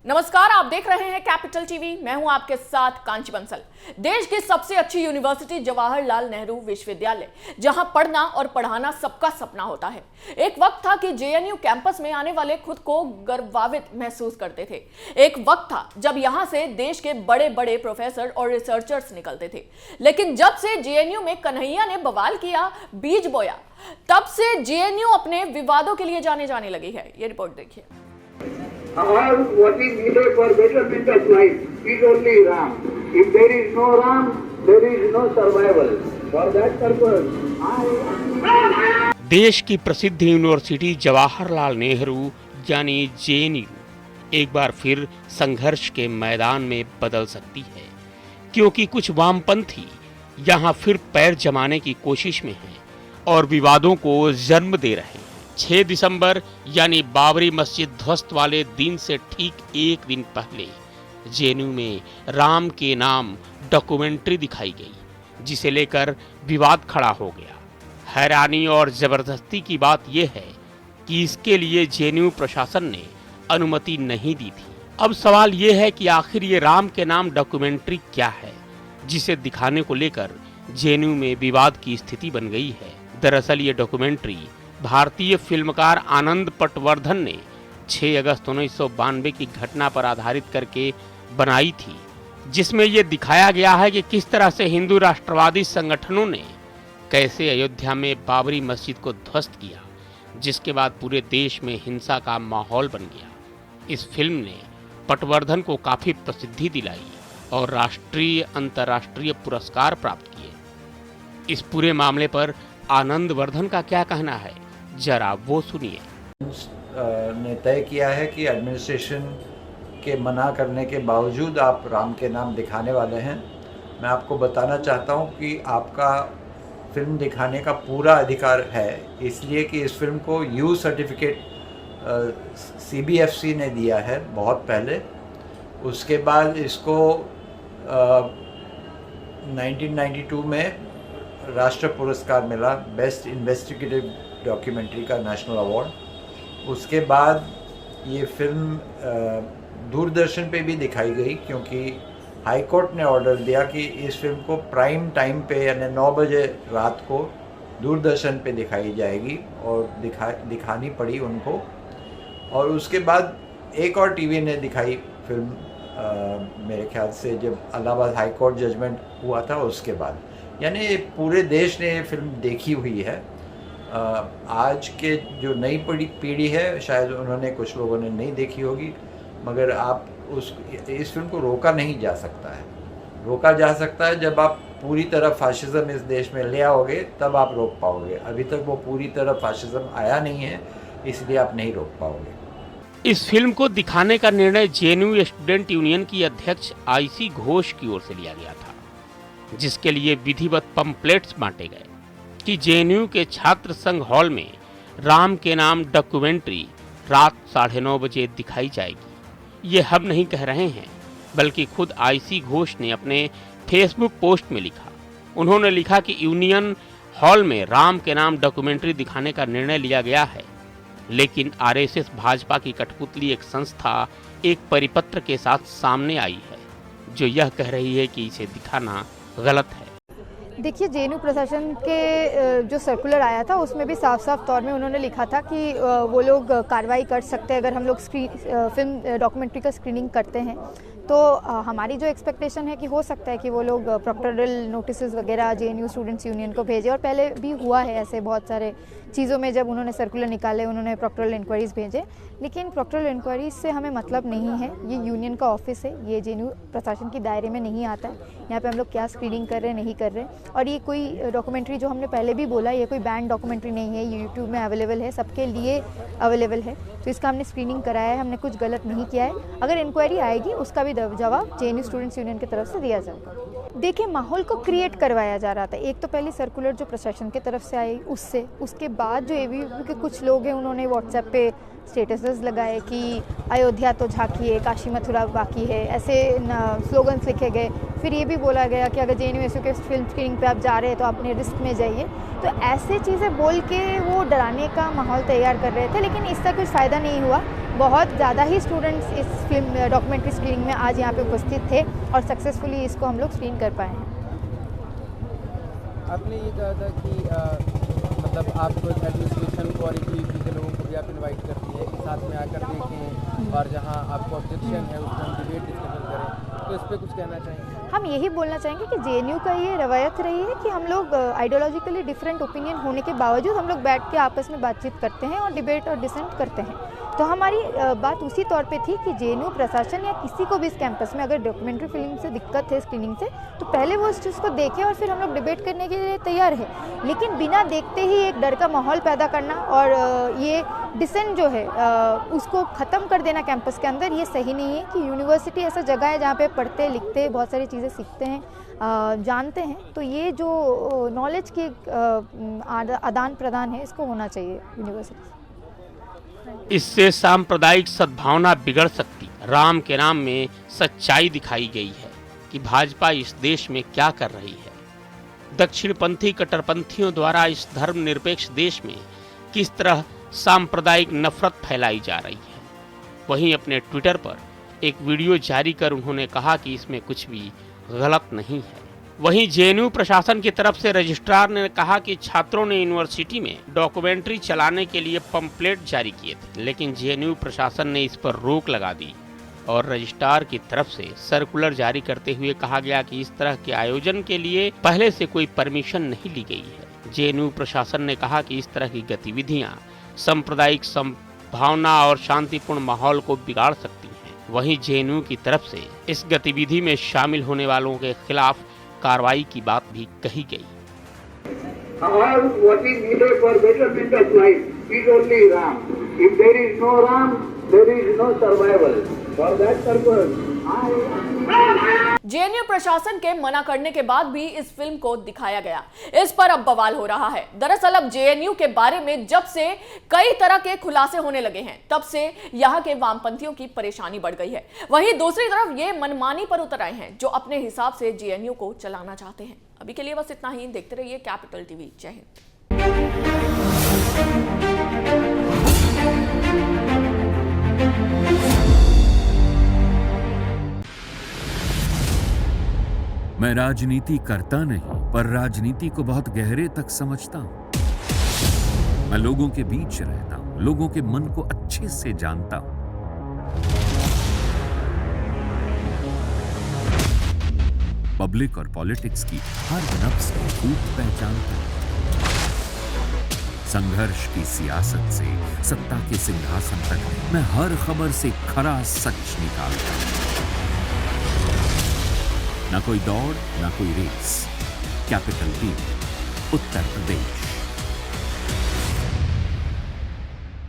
नमस्कार, आप देख रहे हैं कैपिटल टीवी। मैं हूं आपके साथ कांची बंसल। देश की सबसे अच्छी यूनिवर्सिटी जवाहरलाल नेहरू विश्वविद्यालय, जहां पढ़ना और पढ़ाना सबका सपना होता है। एक वक्त था कि जेएनयू कैंपस में आने वाले खुद को गर्वान्वित महसूस करते थे। एक वक्त था जब यहां से देश के बड़े बड़े प्रोफेसर और रिसर्चर्स निकलते थे। लेकिन जब से जेएनयू में कन्हैया ने बवाल किया, बीज बोया, तब से जेएनयू अपने विवादों के लिए जाने लगी है। ये रिपोर्ट देखिए। All what is needed for betterment of life is only Ram. If there is no Ram, there is no survival. For that purpose, देश की प्रसिद्ध यूनिवर्सिटी जवाहरलाल नेहरू यानी जेएनयू एक बार फिर संघर्ष के मैदान में बदल सकती है, क्योंकि कुछ वामपंथी यहां फिर पैर जमाने की कोशिश में हैं और विवादों को जन्म दे रहे हैं। 6 दिसंबर यानी बाबरी मस्जिद ध्वस्त वाले दिन से ठीक एक दिन पहले जेएनयू में राम के नाम डॉक्यूमेंट्री दिखाई गई, जिसे लेकर विवाद खड़ा हो गया। हैरानी और जबरदस्ती की बात यह है कि इसके लिए जेएनयू प्रशासन ने अनुमति नहीं दी थी। अब सवाल यह है कि आखिर ये राम के नाम डॉक्यूमेंट्री क्या है, जिसे दिखाने को लेकर जेएनयू में विवाद की स्थिति बन गई है। दरअसल ये डॉक्यूमेंट्री भारतीय फिल्मकार आनंद पटवर्धन ने 6 अगस्त 1992 की घटना पर आधारित करके बनाई थी, जिसमें यह दिखाया गया है कि किस तरह से हिंदू राष्ट्रवादी संगठनों ने कैसे अयोध्या में बाबरी मस्जिद को ध्वस्त किया, जिसके बाद पूरे देश में हिंसा का माहौल बन गया। इस फिल्म ने पटवर्धन को काफी प्रसिद्धि दिलाई और राष्ट्रीय अंतर्राष्ट्रीय पुरस्कार प्राप्त किए। इस पूरे मामले पर आनंद वर्धन का क्या कहना है, जरा वो सुनिए। ने तय किया है कि एडमिनिस्ट्रेशन के मना करने के बावजूद आप राम के नाम दिखाने वाले हैं। मैं आपको बताना चाहता हूं कि आपका फिल्म दिखाने का पूरा अधिकार है, इसलिए कि इस फिल्म को यू सर्टिफिकेट सीबीएफसी ने दिया है बहुत पहले। उसके बाद इसको 1992 में राष्ट्र पुरस्कार मिला, बेस्ट इन्वेस्टिगेटिव डॉक्यूमेंट्री का नेशनल अवार्ड। उसके बाद ये फिल्म दूरदर्शन पे भी दिखाई गई, क्योंकि हाई कोर्ट ने ऑर्डर दिया कि इस फिल्म को प्राइम टाइम पे यानी 9 बजे रात को दूरदर्शन पे दिखाई जाएगी और दिखानी पड़ी उनको। और उसके बाद एक और टीवी ने दिखाई फिल्म, मेरे ख्याल से जब इलाहाबाद हाई कोर्ट जजमेंट हुआ था उसके बाद। यानी पूरे देश ने ये फिल्म देखी हुई है। आज के जो नई पीढ़ी है, शायद उन्होंने, कुछ लोगों ने नहीं देखी होगी, मगर आप इस फिल्म को रोका नहीं जा सकता है। रोका जा सकता है जब आप पूरी तरह फाशिज्म इस देश में ले आओगे, तब आप रोक पाओगे। अभी तक वो पूरी तरह फाशिज्म आया नहीं है, इसलिए आप नहीं रोक पाओगे। इस फिल्म को दिखाने का निर्णय जेएनयू स्टूडेंट यूनियन की अध्यक्ष आईसी घोष की ओर से लिया गया था, जिसके लिए विधिवत पंपलेट्स बांटे गए कि जेएनयू के छात्र संघ हॉल में राम के नाम डॉक्यूमेंट्री रात 9:30 बजे दिखाई जाएगी। ये हम नहीं कह रहे हैं, बल्कि खुद आईसी घोष ने अपने फेसबुक पोस्ट में लिखा। उन्होंने लिखा कि यूनियन हॉल में राम के नाम डॉक्यूमेंट्री दिखाने का निर्णय लिया गया है, लेकिन आरएसएस भाजपा की कठपुतली एक संस्था एक परिपत्र के साथ सामने आई है, जो यह कह रही है कि इसे दिखाना गलत है। देखिए, जेएनयू प्रशासन के जो सर्कुलर आया था उसमें भी साफ साफ तौर में उन्होंने लिखा था कि वो लोग कार्रवाई कर सकते हैं अगर हम लोग फिल्म डॉक्यूमेंट्री का स्क्रीनिंग करते हैं। तो हमारी जो एक्सपेक्टेशन है कि हो सकता है कि वो लोग प्रोक्टोरल नोटिसेस वगैरह जेएनयू स्टूडेंट्स यूनियन को भेजे, और पहले भी हुआ है ऐसे बहुत सारे चीज़ों में। जब उन्होंने सर्कुलर निकाले, उन्होंने प्रोक्टोरल इंक्वायरीज भेजे, लेकिन प्रोक्टोरल इंक्वायरीज से हमें मतलब नहीं है। ये यूनियन का ऑफिस है, ये जेएनयू प्रशासन के दायरे में नहीं आता है। यहाँ पे हम लोग क्या स्क्रीनिंग कर रहे हैं, नहीं कर रहे हैं। और ये कोई डॉक्यूमेंट्री, जो हमने पहले भी बोला, ये कोई बैंड डॉक्यूमेंट्री नहीं है, ये यूट्यूब में अवेलेबल है, सबके लिए अवेलेबल है। तो इसका हमने स्क्रीनिंग कराया है, हमने कुछ गलत नहीं किया है। अगर इंक्वायरी आएगी उसका भी जवाब जेएनयू स्टूडेंट्स यूनियन की तरफ से दिया जाएगा। देखिए, माहौल को क्रिएट करवाया जा रहा था। एक तो पहले सर्कुलर जो प्रशासन की तरफ से आई उससे, उसके बाद जो एबीवीपी के कुछ लोग हैं उन्होंने व्हाट्सएप पे स्टेटसेस लगाए कि अयोध्या तो झांकिए, काशी मथुरा बाकी है, ऐसे स्लोगन्स लिखे गए। फिर ये भी बोला गया कि अगर JNU के फिल्म स्क्रीनिंग पे आप जा रहे हैं तो अपने रिस्क में जाइए। तो ऐसे चीज़ें बोल के वो डराने का माहौल तैयार कर रहे थे, लेकिन इसका कुछ फ़ायदा नहीं हुआ। बहुत ज़्यादा ही स्टूडेंट्स इस फिल्म डॉक्यूमेंट्री स्क्रीनिंग में आज यहाँ पे उपस्थित थे और सक्सेसफुली इसको हम लोग स्क्रीन कर पाए हैं। आपने ये कहा था कि मतलब आप एडमिनिस्ट्रेशन को और EQUP के लोगों को भी आप इनवाइट करती हैं कि साथ में आकर देखें और जहां आपको ऑब्जेक्शन है उसमें हम डिबेट डिस्कशन करें, तो इस पर कुछ कहना चाहेंगे? हम यही बोलना चाहेंगे कि JNU का ये रवायत रही है कि हम लोग आइडियोलॉजिकली डिफरेंट ओपिनियन होने के बावजूद हम लोग बैठ के आपस में बातचीत करते हैं और डिबेट और डिसेंट करते हैं। तो हमारी बात उसी तौर पे थी कि JNU प्रशासन या किसी को भी इस कैंपस में अगर डॉक्यूमेंट्री फिल्म से दिक्कत है स्क्रीनिंग से, तो पहले वो इस चीज़ को देखें और फिर हम लोग डिबेट करने के लिए तैयार है। लेकिन बिना देखते ही एक डर का माहौल पैदा करना और ये डिसेंट जो है उसको ख़त्म कर देना कैंपस के अंदर, ये सही नहीं है। कि यूनिवर्सिटी ऐसा जगह है जहाँ पे पढ़ते लिखते बहुत सारी चीज़ें सीखते हैं, जानते हैं। तो ये जो नॉलेज की आदान प्रदान है, इसको होना चाहिए यूनिवर्सिटी से। इससे सांप्रदायिक सद्भावना बिगड़ सकती। राम के नाम में सच्चाई दिखाई गई है कि भाजपा इस देश में क्या कर रही है। दक्षिणपंथी कट्टरपंथियों द्वारा इस धर्मनिरपेक्ष देश में किस तरह सांप्रदायिक नफरत फैलाई जा रही है। वहीं अपने ट्विटर पर एक वीडियो जारी कर उन्होंने कहा कि इसमें कुछ भी गलत नहीं है। वहीं JNU प्रशासन की तरफ से रजिस्ट्रार ने कहा कि छात्रों ने यूनिवर्सिटी में डॉक्यूमेंट्री चलाने के लिए पंपलेट जारी किए थे, लेकिन JNU प्रशासन ने इस पर रोक लगा दी और रजिस्ट्रार की तरफ से सर्कुलर जारी करते हुए कहा गया कि इस तरह के आयोजन के लिए पहले से कोई परमिशन नहीं ली गई है। JNU प्रशासन ने कहा कि इस तरह की गतिविधियां सांप्रदायिक संभावना और शांतिपूर्ण माहौल को बिगाड़ सकती हैं। वहीं JNU की तरफ से इस गतिविधि में शामिल होने वालों के खिलाफ कार्रवाई की बात भी कही गई। All what is needed for betterment of life is only Ram. If there is no Ram, there is no survival. For that purpose, JNU प्रशासन के मना करने के बाद भी इस फिल्म को दिखाया गया। इस पर अब बवाल हो रहा है। दरअसल अब JNU के बारे में जब से कई तरह के खुलासे होने लगे हैं, तब से यहाँ के वामपंथियों की परेशानी बढ़ गई है। वहीं दूसरी तरफ ये मनमानी पर उतर आए हैं जो अपने हिसाब से JNU को चलाना चाहते हैं। अभी के लिए बस इतना ही। देखते रहिए कैपिटल टीवी। जय हिंद। मैं राजनीति करता नहीं, पर राजनीति को बहुत गहरे तक समझता हूं। मैं लोगों के बीच रहता हूं, लोगों के मन को अच्छे से जानता हूं। पब्लिक और पॉलिटिक्स की हर नब्ज को खूब पहचानता हूं। संघर्ष की सियासत से सत्ता के सिंहासन तक मैं हर खबर से खरा सच निकालता हूं। ना कोई दौड़, ना कोई race. Capital TV, Uttar Pradesh.